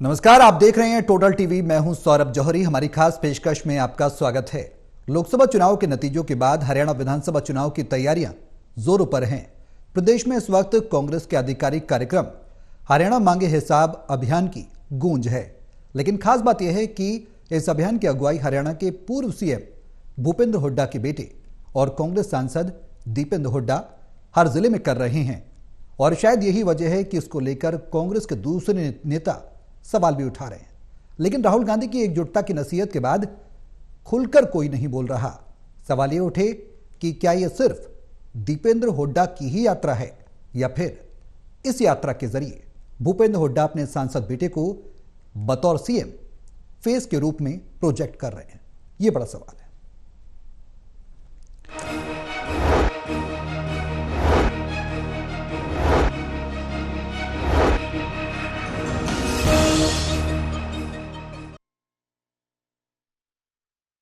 नमस्कार, आप देख रहे हैं टोटल टीवी। मैं हूं सौरभ जौहरी। हमारी खास पेशकश में आपका स्वागत है। लोकसभा चुनाव के नतीजों के बाद हरियाणा विधानसभा चुनाव की तैयारियां जोरों पर हैं। प्रदेश में इस वक्त कांग्रेस के आधिकारिक कार्यक्रम हरियाणा मांगे हिसाब अभियान की गूंज है। लेकिन खास बात यह है कि इस अभियान की अगुवाई हरियाणा के पूर्व सीएम भूपेंद्र हुड्डा के बेटे और कांग्रेस सांसद दीपेंद्र हुड्डा हर जिले में कर रहे हैं। और शायद यही वजह है कि इसको लेकर कांग्रेस के दूसरे नेता सवाल भी उठा रहे हैं। लेकिन राहुल गांधी की एकजुटता की नसीहत के बाद खुलकर कोई नहीं बोल रहा। सवाल ये उठे कि क्या यह सिर्फ दीपेंद्र हुड्डा की ही यात्रा है या फिर इस यात्रा के जरिए भूपेंद्र हुड्डा अपने सांसद बेटे को बतौर सीएम फेस के रूप में प्रोजेक्ट कर रहे हैं। यह बड़ा सवाल है।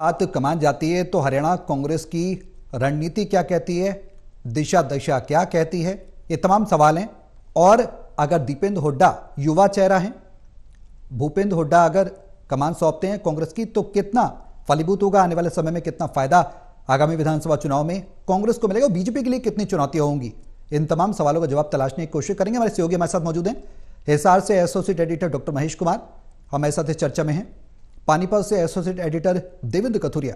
बात कमान जाती है तो हरियाणा कांग्रेस की रणनीति क्या कहती है, दिशा दशा क्या कहती है, ये तमाम सवाल हैं। और अगर दीपेंद्र हुड्डा युवा चेहरा है, भूपेंद्र हुड्डा अगर कमान सौंपते हैं कांग्रेस की, तो कितना फलीभूत होगा आने वाले समय में, कितना फायदा आगामी विधानसभा चुनाव में कांग्रेस को मिलेगा, बीजेपी के लिए कितनी चुनौतियां होंगी, इन तमाम सवालों का जवाब तलाशने की कोशिश करेंगे। हमारे सहयोगी हमारे साथ मौजूद हैं। हिसार से associate editor doctor Mahesh Kumar हमारे साथ इस चर्चा में हैं। पानीपत से एसोसिएट एडिटर देवेंद्र कथुरिया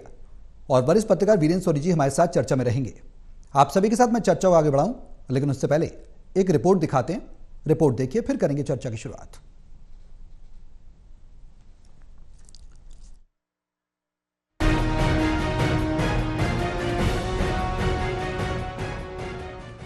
और वरिष्ठ पत्रकार वीरेंद्र सोनी जी हमारे साथ चर्चा में रहेंगे। आप सभी के साथ मैं चर्चा को आगे बढ़ाऊं, लेकिन उससे पहले एक रिपोर्ट दिखाते हैं। रिपोर्ट देखिए, फिर करेंगे चर्चा की शुरुआत।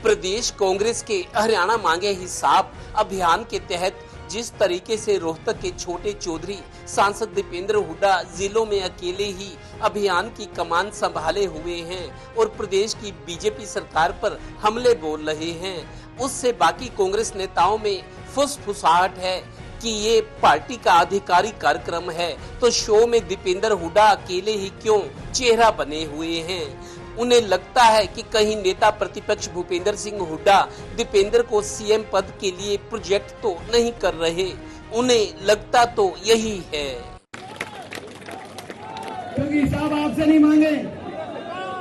प्रदेश कांग्रेस के हरियाणा मांगे हिसाब अभियान के तहत जिस तरीके से रोहतक के छोटे चौधरी सांसद दीपेंद्र हुड्डा जिलों में अकेले ही अभियान की कमान संभाले हुए हैं और प्रदेश की बीजेपी सरकार पर हमले बोल रहे हैं, उससे बाकी कांग्रेस नेताओं में फुसफुसाहट है कि ये पार्टी का आधिकारिक कार्यक्रम है, तो शो में दीपेंद्र हुड्डा अकेले ही क्यों चेहरा बने हुए हैं। उन्हें लगता है कि कहीं नेता प्रतिपक्ष भूपेंद्र सिंह हुड्डा दीपेंद्र को सीएम पद के लिए प्रोजेक्ट तो नहीं कर रहे, उन्हें लगता तो यही है। क्योंकि हिसाब आपसे नहीं मांगे,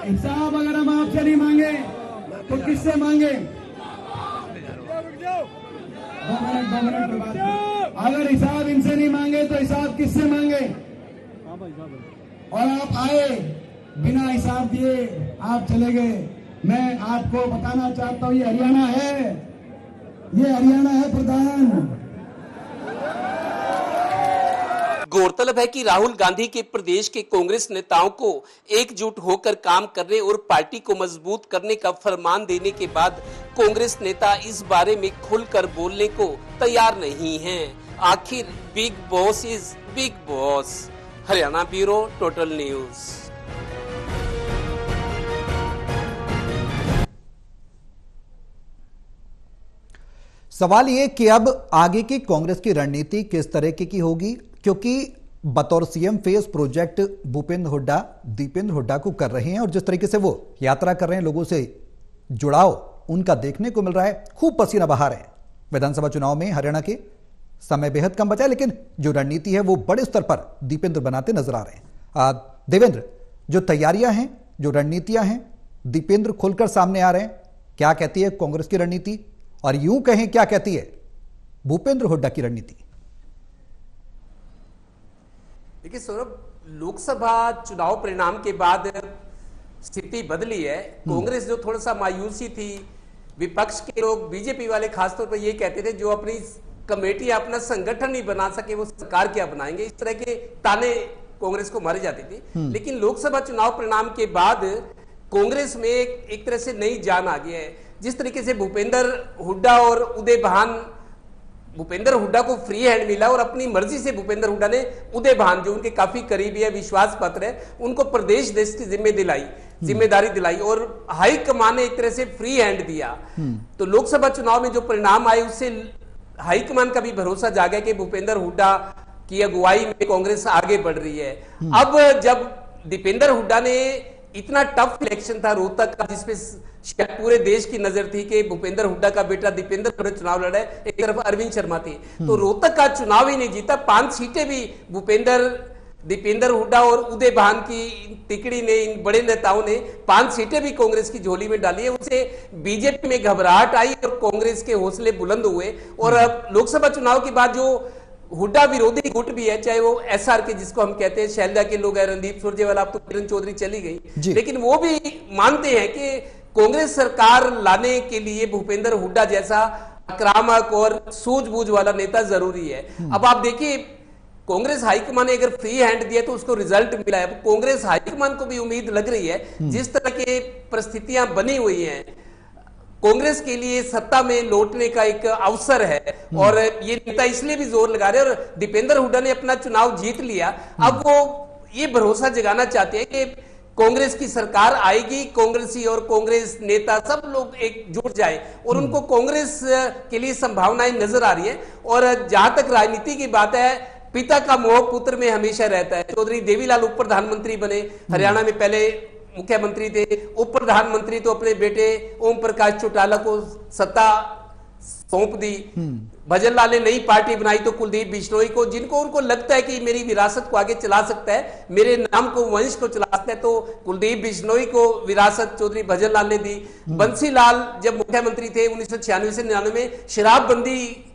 हिसाब अगर हम आपसे नहीं मांगे तो किससे मांगे? अगर हिसाब इनसे नहीं मांगे तो हिसाब किससे मांगे? और आप आए बिना हिसाब दिए, आप चले गए। मैं आपको बताना चाहता हूं, ये हरियाणा है, ये हरियाणा है प्रधान। गौरतलब है कि राहुल गांधी के प्रदेश के कांग्रेस नेताओं को एकजुट होकर काम करने और पार्टी को मजबूत करने का फरमान देने के बाद कांग्रेस नेता इस बारे में खुलकर बोलने को तैयार नहीं हैं। आखिर big boss is big boss. Haryana bureau, total news. सवाल ये कि अब आगे की कांग्रेस की रणनीति किस तरह की होगी, क्योंकि बतौर CM face project Bhupendra Hooda Deepender Hooda को कर रहे हैं और जिस तरीके से वो यात्रा कर रहे हैं, लोगों से जुड़ाव उनका देखने को मिल रहा है, खूब पसीना बहा रहे हैं। विधानसभा चुनाव में हरियाणा के समय बेहद कम बचा है, लेकिन जो रणनीति है वो बड़े स्तर पर दीपेंद्र बनाते नजर आ रहे हैं। देवेंद्र, जो तैयारियां हैं, जो रणनीतियां हैं, दीपेंद्र खुलकर सामने आ रहे हैं, क्या कहती है कांग्रेस की रणनीति, और यूं कहें क्या कहती है भूपेंद्र हुड्डा की रणनीति? देखिए सौरभ, लोकसभा चुनाव परिणाम के बाद स्थिति बदली है। कांग्रेस जो थोड़ा सा मायूसी थी, विपक्ष के लोग, बीजेपी वाले खासतौर पर ये कहते थे जो अपनी कमेटी अपना संगठन नहीं बना सके वो सरकार क्या बनाएंगे, इस तरह के ताने कांग्रेस को मारे जाते थे। लेकिन लोकसभा चुनाव परिणाम के बाद कांग्रेस में एक तरह से नई जान आ गई है। जिस तरीके से भूपेंद्र हुड्डा और उदय भान, भूपेंद्र हुड्डा को फ्री हैंड मिला और अपनी मर्जी से भूपेंद्र हुड्डा ने उदय भान, जो उनके काफी करीबी है, विश्वास पात्र है, उनको प्रदेश देश की जिम्मेदारी दिलाई और हाई कमान ने एक तरह से फ्री हैंड दिया। तो लोकसभा चुनाव में जो परिणाम आए उससे हाईकमान का भी भरोसा जागा कि भूपेंद्र हुड्डा की अगुवाई में कांग्रेस आगे बढ़ रही है। अब जब दीपेंद्र हुड्डा ने इतना टफ इलेक्शन था रोहतक का, जिसमें शायद पूरे देश की नजर थी कि भूपेंद्र हुड्डा का बेटा दीपेंद्र हुड्डा चुनाव लड़ा है, एक तरफ अरविंद शर्मा थी, तो रोहतक का चुनाव ही नहीं जीता। 5 सीटें भी दीपेंद्र हुड्डा और उदय भान की तिकड़ी ने, इन बड़े नेताओं ने 5 सीटें भी कांग्रेस की झोली में डाली है। उससे बीजेपी में घबराहट आई और कांग्रेस के हौसले बुलंद हुए। और अब लोकसभा चुनाव के बाद जो हुड्डा विरोधी गुट भी है, चाहे वो एसआर के जिसको हम कहते हैं, शैलजा के लोग हैं, रणदीप सुरजेवाला, अब तो किरण चौधरी चली गई, लेकिन वो भी मानते हैं कि कांग्रेस सरकार लाने के लिए भूपेंद्र हुड्डा जैसा आक्रामक और सूझबूझ वाला नेता जरूरी है। अब आप देखिए, कांग्रेस हाईकमान ने अगर फ्री हैंड दिया तो उसको रिजल्ट मिला है। कांग्रेस हाईकमान को भी उम्मीद लग रही है, जिस तरह की परिस्थितियां बनी हुई हैं, कांग्रेस के लिए सत्ता में लौटने का एक अवसर है। और ये नेता इसलिए भी जोर लगा रहे हैं, और दीपेंद्र हुड्डा ने अपना चुनाव जीत लिया, अब वो ये भरोसा जगाना चाहते हैं कि कांग्रेस की सरकार आएगी, कांग्रेसी और कांग्रेस नेता सब लोग एकजुट जाए, और उनको कांग्रेस के लिए संभावनाएं नजर आ रही है। और जहां तक राजनीति की बात है, पिता का मोह पुत्र में हमेशा रहता है। चौधरी देवीलाल उप प्रधानमंत्री बने, हरियाणा में पहले मुख्यमंत्री थे, उप प्रधानमंत्री तो अपने बेटे ओम प्रकाश चौटाला को सत्ता सौंप दी। भजन लाल ने नई पार्टी बनाई तो कुलदीप बिश्नोई को, जिनको उनको लगता है कि मेरी विरासत को आगे चला सकता है, मेरे नाम को, वंश को चला सकता है, तो कुलदीप बिश्नोई को विरासत चौधरी भजन लाल ने दी। बंसी लाल जब मुख्यमंत्री थे 1996 से 99 में, शराबबंदी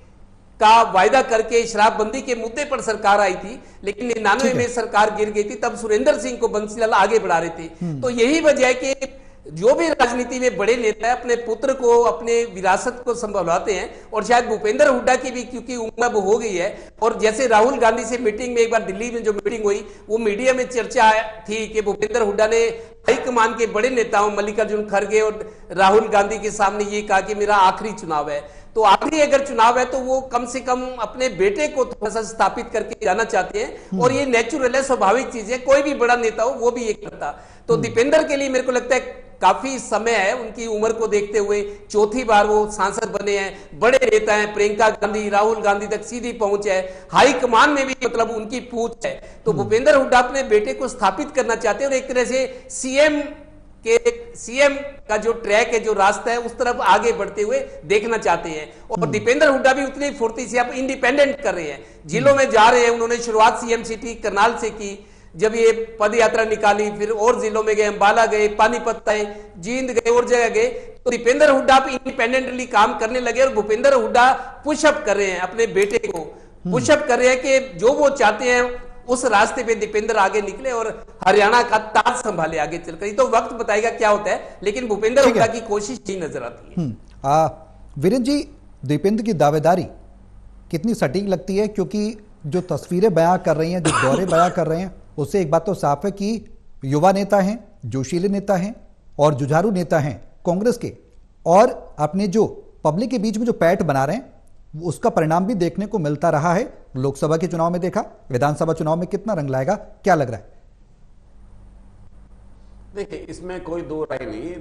का वायदा करके शराबबंदी के मुद्दे पर सरकार आई थी, लेकिन 99 में सरकार गिर गई थी, तब सुरेंद्र सिंह को बंसीलाल आगे बढ़ा रहे थे। तो यही वजह है कि जो भी राजनीति में बड़े नेता है, अपने पुत्र को, अपने विरासत को संभालते हैं। और शायद भूपेंद्र हुड्डा की भी क्योंकि उम्र हो गई है, और जैसे राहुल गांधी से मीटिंग में, एक बार दिल्ली में जो मीटिंग हुई, वो मीडिया में चर्चा थी कि भूपेंद्र हुड्डा ने हाईकमान के बड़े नेताओं मल्लिकार्जुन खड़गे और राहुल गांधी के सामने ये कहा कि मेरा आखिरी चुनाव है। तो आखिरी अगर चुनाव है तो वो कम से कम अपने बेटे को थोड़ा सा स्थापित करके जाना चाहते हैं, और ये नेचुरल है, स्वाभाविक चीज है, कोई भी बड़ा नेता हो वो भी ये करता। तो दीपेंद्र के लिए मेरे को लगता है काफी समय है, उनकी उम्र को देखते हुए 4थी बार वो सांसद बने हैं, बड़े नेता हैं, प्रियंका गांधी, राहुल गांधी तक सीधी पहुंच है, हाईकमान में भी मतलब उनकी पूछ है। तो भूपेंद्र हुड्डा अपने बेटे को स्थापित करना चाहते हैं, और एक तरह से सीएम का जो ट्रैक है, जो रास्ता है, उस तरफ आगे बढ़ते हुए देखना चाहते हैं। और दीपेंद्र हुड्डा भी उतनी फुर्ती से अब इंडिपेंडेंट कर रहे हैं, जिलों में जा रहे हैं। उन्होंने शुरुआत सीएम सिटी करनाल से की, जब ये पद यात्रा निकाली, फिर और जिलों में गए, अंबाला गए, पानीपत गए, जींद गए, और जगह गए। तो दीपेंद्र हुड्डा इंडिपेंडेंटली काम करने लगे, और भूपेंद्र हुड्डा पुशअप कर रहे हैं, अपने बेटे को पुशअप कर रहे हैं कि जो वो चाहते हैं उस रास्ते पे दीपेंद्र आगे निकले और हरियाणा का ताज संभाले आगे चलकर। तो वक्त बताएगा क्या होता है, लेकिन भूपेंद्र हुड्डा की कोशिश ही नजर आती है। वीरेंद्र जी, दीपेंद्र की दावेदारी कितनी सटीक लगती है? क्योंकि जो तस्वीरें बयां कर रही हैं, जो दौरे बयां कर रहे हैं, उससे एक बात तो साफ है कि युवा नेता हैं, जोशीले नेता हैं और जुझारू नेता हैं कांग्रेस के, और अपने जो पब्लिक के बीच में जो पैठ बना रहे हैं, उसका परिणाम भी देखने को मिलता रहा है। लोकसभा के चुनाव में देखा, विधानसभा चुनाव में कितना रंग लाएगा, क्या लग रहा है? देखिए, इसमें कोई दो राय नहीं।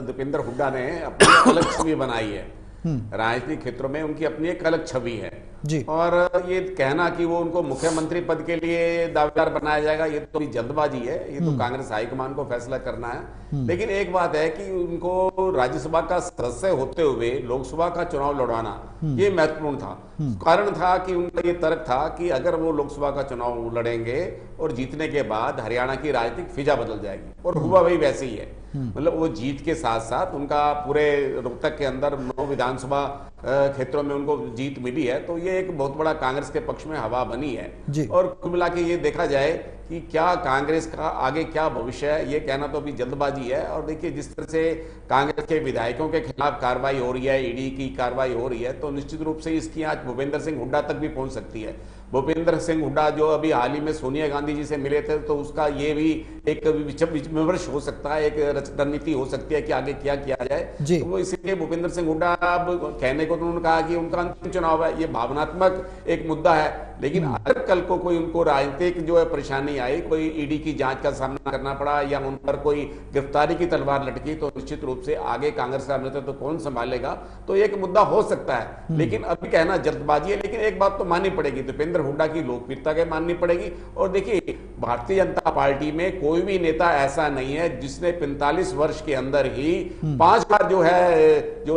दीपेंद्र हुड्डा ने अपनी अलग छवि बनाई है, राजनीतिक क्षेत्रों में उनकी अपनी एक अलग छवि है जी। और ये कहना कि वो उनको मुख्यमंत्री पद के लिए दावेदार बनाया जाएगा, ये तो जल्दबाजी है, ये तो कांग्रेस हाईकमान को फैसला करना है। लेकिन एक बात है कि उनको राज्यसभा का सदस्य होते हुए लोकसभा का चुनाव लड़वाना ये महत्वपूर्ण था। कारण था कि उनका ये तर्क था कि अगर वो लोकसभा का चुनाव लड़ेंगे और जीतने के बाद हरियाणा की राजनीतिक फिजा बदल जाएगी, और हुआ वही वैसे ही है। मतलब वो जीत के साथ साथ उनका पूरे रोहतक के अंदर 9 विधानसभा क्षेत्रों में उनको जीत मिली है, तो ये एक बहुत बड़ा कांग्रेस के पक्ष में हवा बनी है। और कुल मिला के ये देखा जाए कि क्या कांग्रेस का आगे क्या भविष्य है, ये कहना तो अभी जल्दबाजी है। और देखिए, जिस तरह से कांग्रेस के विधायकों के खिलाफ कार्रवाई हो रही है, ईडी की कार्रवाई हो रही है, तो निश्चित रूप से इसकी आज भूपेंद्र सिंह हुड्डा तक भी पहुंच सकती है। भूपेंद्र सिंह हुड्डा जो अभी हाल ही में सोनिया गांधी जी से मिले थे, तो उसका ये भी एक विमर्श हो सकता है, एक रणनीति हो सकती है कि आगे क्या किया जाए। तो वो इसलिए भूपेंद्र सिंह हुड्डा अब कहने को तो उन्होंने कहा कि उनका अंतिम चुनाव है, ये भावनात्मक एक मुद्दा है, लेकिन अगर कल को कोई उनको राजनीतिक जो है परेशानी आई, कोई ईडी की जांच का सामना करना पड़ा या उन पर कोई गिरफ्तारी की तलवार लटकी, तो निश्चित रूप से आगे कांग्रेस का नेतृत्व तो कौन संभालेगा, तो एक मुद्दा हो सकता है। लेकिन अभी कहना जल्दबाजी है, लेकिन एक बात तो माननी पड़ेगी, दीपेंद्र हुड्डा की लोकप्रियता के माननी पड़ेगी। और देखिए, भारतीय जनता पार्टी में कोई भी नेता ऐसा नहीं है जिसने 45 वर्ष के अंदर ही 5 बार जो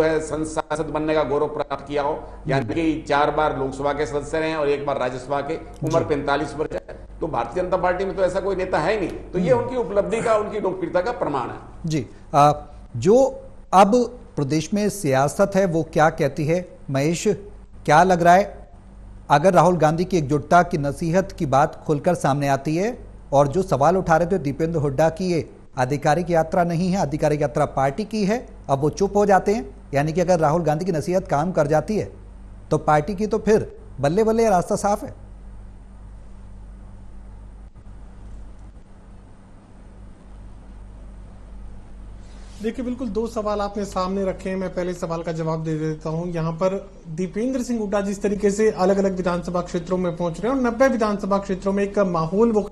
है संसद बनने का गौरव प्राप्त किया हो, यानी कि 4 बार लोकसभा के सदस्य रहे और 1 बार राज्यसभा के। उम्र 45 वर्ष है, तो भारतीय जनता पार्टी में तो ऐसा कोई नेता है ही नहीं। तो ये उनकी उपलब्धि का, उनकी लोकप्रियता का प्रमाण है। जी, जो अब प्रदेश में सियासत है वो क्या कहती है? महेश, क्या लग रहा है अगर राहुल गांधी की एकजुटता की नसीहत की बात खुलकर सामने आती है, और जो सवाल उठा रहे थे दीपेंद्र हुड्डा की, ये आधिकारिक यात्रा नहीं है, आधिकारिक यात्रा पार्टी की है, अब वो चुप हो जाते हैं? यानी कि अगर राहुल गांधी की नसीहत काम कर जाती है तो पार्टी की तो फिर बल्ले बल्ले रास्ता साफ है। देखिए, बिल्कुल 2 सवाल आपने सामने रखे हैं। मैं पहले सवाल का जवाब दे देता हूं। यहां पर दीपेंद्र सिंह हुड्डा जिस तरीके से अलग अलग विधानसभा क्षेत्रों में पहुंच रहे हैं और 90 विधानसभा क्षेत्रों में एक माहौल वो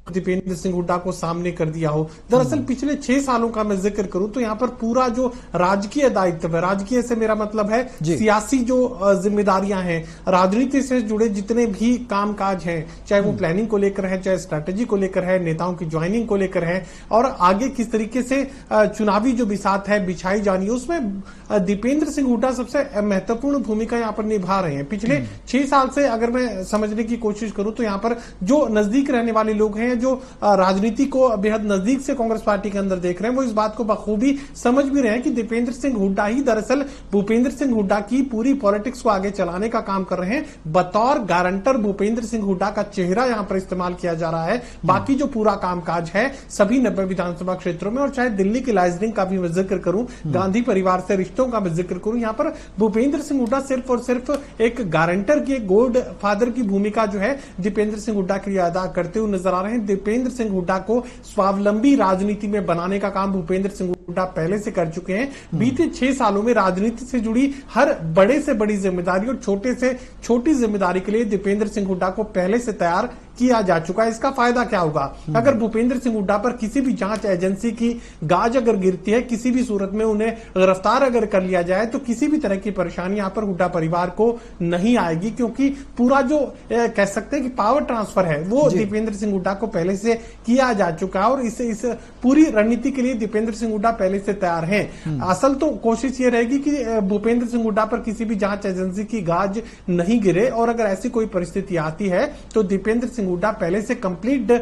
दीपेंद्र सिंह हुड्डा को सामने कर दिया हो। दरअसल पिछले 6 सालों का मैं जिक्र करूं तो यहां पर पूरा जो राजकीय दायित्व है, राजकीय से मेरा मतलब है सियासी जो जिम्मेदारियां हैं, राजनीति से जुड़े जितने भी कामकाज हैं, चाहे वो प्लानिंग को लेकर है, चाहे स्ट्रैटेजी को लेकर है, नेताओं की ज्वाइनिंग को लेकर है, और आगे किस तरीके से चुनावी जो बिसात है बिछाई जानी है, उसमें दीपेंद्र सिंह हुड्डा सबसे महत्वपूर्ण भूमिका यहां पर निभा रहे हैं। पिछले 6 साल से अगर मैं समझने की कोशिश करूं तो यहां पर जो नजदीक रहने वाले लोग हैं, जो राजनीति को बेहद नजदीक से कांग्रेस पार्टी के अंदर देख रहे हैं, वो इस बात को बखूबी समझ भी रहे हैं कि दीपेंद्र सिंह हुड्डा ही दरअसल भूपेंद्र सिंह हुड्डा की पूरी पॉलिटिक्स को आगे चलाने का काम कर रहे हैं। बतौर गारंटर भूपेंद्र सिंह हुड्डा का चेहरा यहां पर इस्तेमाल किया जा रहा है। बाकी जो पूरा कामकाज है सभी 90 विधानसभा क्षेत्रों में, और चाहे दिल्ली की लाइजनिंग का भी मैं जिक्र करूं, गांधी परिवार से रिश्तों का मैं जिक्र करूं, यहां पर भूपेंद्र सिंह हुड्डा सिर्फ और सिर्फ एक गारंटर की, गॉड फादर की भूमिका जो है दीपेंद्र सिंह हुड्डा के लिए अदा करते हुए नजर आ रहे हैं। भूपेंद्र सिंह हुड्डा को स्वावलंबी राजनीति में बनाने का काम भूपेंद्र सिंह हुड्डा पहले से कर चुके हैं। बीते 6 सालों में राजनीति से जुड़ी हर बड़े से बड़ी जिम्मेदारी और छोटे से छोटी जिम्मेदारी के लिए दीपेंद्र सिंह हुड्डा को पहले से तैयार किया जा चुका है। इसका फायदा क्या होगा? अगर भूपेंद्र सिंह हुड्डा पर किसी भी जांच एजेंसी की गाज अगर गिरती है, किसी भी सूरत में उन्हें गिरफ्तार अगर कर लिया जाए, तो किसी भी तरह की परेशानी यहां पर हुड्डा परिवार को नहीं आएगी, क्योंकि पूरा जो कह सकते हैं कि पावर ट्रांसफर है वो दीपेंद्र सिंह हुड्डा को पहले से किया जा चुका है, और इस पूरी रणनीति के लिए दीपेंद्र सिंह हुड्डा पहले से तैयार हैं। असल तो कोशिश ये रहेगी कि भूपेंद्र सिंह हुड्डा पर किसी भी जांच एजेंसी की गाज नहीं गिरे, और अगर ऐसी कोई परिस्थिति आती है तो दीपेंद्र सिंह हुड्डा पहले से कंप्लीट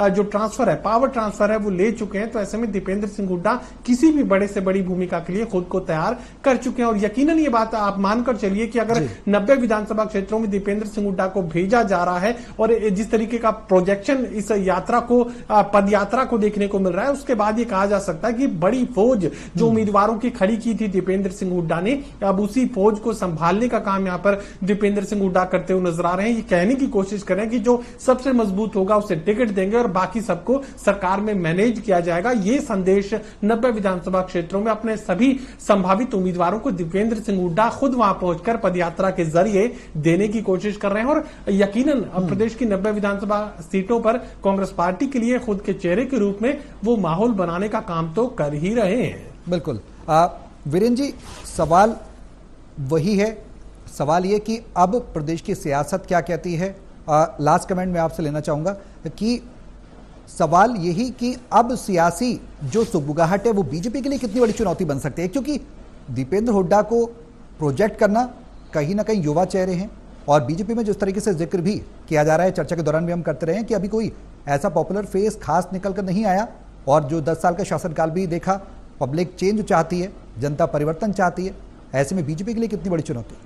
जो ट्रांसफर है, पावर ट्रांसफर है, वो ले चुके हैं। तो ऐसे में दीपेंद्र सिंह हुड्डा किसी भी बड़े से बड़ी भूमिका के लिए खुद को तैयार कर चुके हैं। और यकीनन ये बात आप मानकर चलिए कि अगर 90 विधानसभा क्षेत्रों में दीपेंद्र सिंह हुड्डा को भेजा जा रहा है, और जिस तरीके का प्रोजेक्शन इस यात्रा को, पद यात्रा को देखने को मिल रहा है, उसके बाद ये कहा जा सकता है कि बड़ी फौज जो उम्मीदवारों की खड़ी की थी दीपेंद्र सिंह हुड्डा ने, अब उसी फौज को संभालने का काम यहां पर दीपेंद्र सिंह हुड्डा करते हुए नजर आ रहे हैं। ये कहने की कोशिश कर रहे हैं कि जो सबसे मजबूत होगा उसे टिकट देंगे और बाकी सबको सरकार में मैनेज किया जाएगा। ये संदेश 90 विधानसभा क्षेत्रों में अपने सभी संभावित उम्मीदवारों को दीपेंद्र सिंह हुड्डा खुद वहां पहुंचकर पदयात्रा के जरिए देने की कोशिश कर रहे हैं, और यकीनन प्रदेश की 90 विधानसभा सीटों पर कांग्रेस पार्टी के लिए खुद के चेहरे के रूप में वो माहौल बनाने का काम तो कर ही रहे हैं। बिल्कुल। वीरेंद्र जी, सवाल वही है, सवाल ये कि अब प्रदेश की सियासत क्या कहती है। लास्ट कमेंट में आपसे लेना चाहूंगा कि सवाल यही कि अब सियासी जो सुगबुगाहट है वो बीजेपी के लिए कितनी बड़ी चुनौती बन सकती है, क्योंकि दीपेंद्र हुड्डा को प्रोजेक्ट करना कहीं ना कहीं युवा चेहरे हैं, और बीजेपी में जिस तरीके से जिक्र भी किया जा रहा है, चर्चा के दौरान भी हम करते रहे हैं कि अभी कोई ऐसा पॉपुलर फेस खास निकल कर नहीं आया, और जो 10 साल का शासनकाल भी देखा, पब्लिक चेंज चाहती है, जनता परिवर्तन चाहती है। ऐसे में बीजेपी के लिए कितनी बड़ी चुनौती?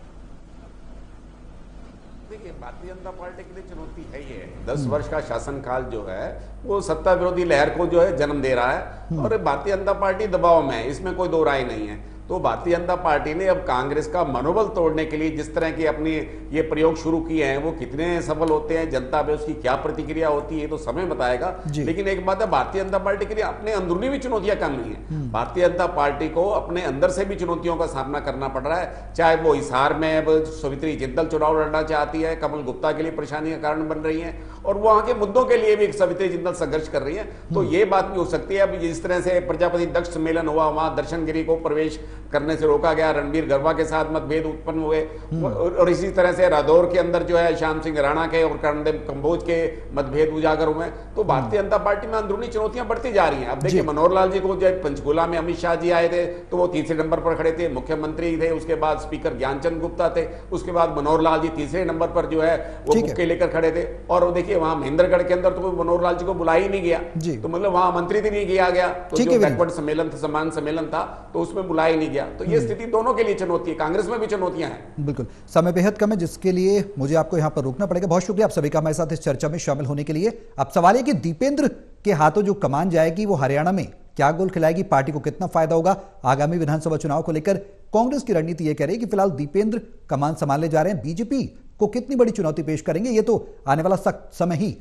देखिए, भारतीय जनता पार्टी के लिए चुनौती है ही है। 10 वर्ष का शासनकाल जो है वो सत्ता विरोधी लहर को जो है जन्म दे रहा है, और भारतीय जनता पार्टी दबाव में है, इसमें कोई दो राय नहीं है। तो भारतीय जनता पार्टी ने अब कांग्रेस का मनोबल तोड़ने के लिए जिस तरह के अपनी ये प्रयोग शुरू किए हैं वो कितने सफल होते हैं, जनता पे उसकी क्या प्रतिक्रिया होती है तो समय बताएगा। लेकिन एक बात है, भारतीय जनता पार्टी के लिए अपने अंदरूनी भी चुनौतियां कम नहीं है। भारतीय जनता पार्टी को अपने अंदर से भी चुनौतियों का सामना करना पड़ रहा है, चाहे वो हिसार में अब सवित्री जिंदल चुनाव लड़ना चाहती है, कमल गुप्ता के लिए परेशानी का कारण बन रही है, और वहां के मुद्दों के लिए भी सवित्री जिंदल संघर्ष कर रही है। तो ये बात भी हो सकती है। अब जिस तरह से प्रजापति दक्ष सम्मेलन हुआ, वहां दर्शन गिरी को प्रवेश करने से रोका गया, रणबीर गरवा के साथ मतभेद उत्पन्न हुए, और इसी तरह से रादौर के अंदर जो है श्याम सिंह राणा के और कर्णदेव कंबोज के मतभेद उजागर हुए। तो भारतीय जनता पार्टी में अंदरूनी चुनौतियां बढ़ती जा रही हैं। अब देखिए, मनोहर लाल जी को जब पंचकुला में अमित शाह जी आए थे तो वो तीसरे नंबर पर खड़े थे, मुख्यमंत्री थे, उसके बाद स्पीकर ज्ञानचंद गुप्ता थे, उसके बाद मनोहर लाल जी तीसरे नंबर पर जो है वो बुक्के लेकर खड़े थे। और देखिए वहां महेंद्रगढ़ के अंदर तो मनोहर लाल जी को बुलाया ही नहीं गया, तो मतलब वहां मंत्री भी नहीं किया गया, तो जो बैकवर्ड सम्मेलन था, समान सम्मेलन था, तो उसमें बुलाया ही नहीं गया। तो ये स्थिति दोनों के लिए चुनौती है, कांग्रेस में भी चुनौतियां हैं। बिल्कुल, समय बेहद कम है जिसके लिए मुझे आपको यहां पर रोकना पड़ेगा। बहुत शुक्रिया आप सभी का हमारे साथ इस चर्चा में शामिल होने के लिए। अब सवाल है कि दीपेंद्र के हाथों जो कमान जाएगी वो हरियाणा में क्या गोल खिलाएगी, पार्टी को कितना फायदा होगा। आगामी विधानसभा चुनाव को लेकर कांग्रेस की रणनीति यह कह रही है कि फिलहाल दीपेंद्र कमान संभालने जा रहे हैं, बीजेपी को कितनी बड़ी चुनौती पेश करेंगे ये तो आने वाला समय ही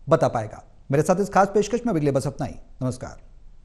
बता पाएगा। मेरे साथ इस खास पेशकश में अगले बस इतना ही। नमस्कार।